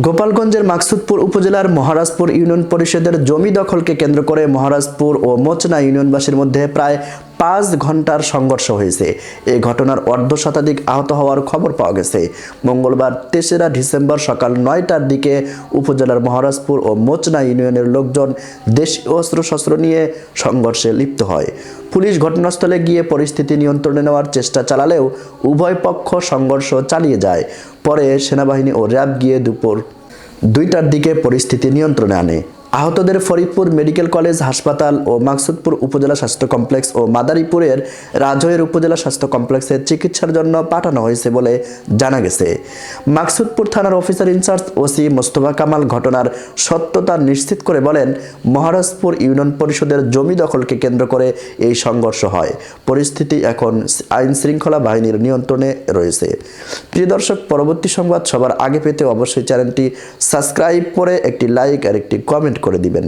গোপালগঞ্জের মাকসুদপুর উপজেলার মহারাজপুর ইউনিয়ন পরিষদের জমি দখলকে কেন্দ্র করে মহারাজপুর ও মোচনা ইউনিয়নবাসীর মধ্যে প্রায় 5 ঘন্টার সংঘর্ষ হয়েছে। এই ঘটনার অর্ধশতাধিক আহত হওয়ার খবর পাওয়া গেছে। মঙ্গলবার 3রা ডিসেম্বর সকাল 9টার দিকে উপজেলার মহারাজপুর ও মোচনা ইউনিয়নের লোকজন দেশীয় অস্ত্রশস্ত্র নিয়ে সংঘর্ষে লিপ্ত হয়। পুলিশ ঘটনাস্থলে গিয়ে পরিস্থিতি নিয়ন্ত্রণে নেওয়ার চেষ্টা চালালেও উভয় পক্ষ সংঘর্ষ চালিয়ে যায়। পরে সেনাবাহিনী ও র্যাব গিয়ে দুপুর 2টার দিকে পরিস্থিতি নিয়ন্ত্রণে আনে। আহতদের ফরিদপুর মেডিকেল কলেজ হাসপাতাল ও মাকসুদপুর উপজেলা স্বাস্থ্য কমপ্লেক্স ও মাদারীপুরের রাজৈর উপজেলা স্বাস্থ্য কমপ্লেক্সে চিকিৎসার জন্য পাঠানো হয়েছে বলে জানা গেছে। মাকসুদপুর থানার officer in charge OC Mostafa Kamal ঘটনার সত্যতা নিশ্চিত করে বলেন, মহারাজপুর ইউনিয়ন পরিষদের জমি দখলকে কেন্দ্র করে এই সংঘর্ষ হয়। পরিস্থিতি এখন আইন শৃঙ্খলা বাহিনীর নিয়ন্ত্রণে রয়েছে। প্রিয় দর্শক, পরবর্তী সংবাদ সবার আগে পেতে অবশ্যই চ্যানেলটি সাবস্ক্রাইব করে একটি লাইক আর একটি কমেন্ট করে দিবেন।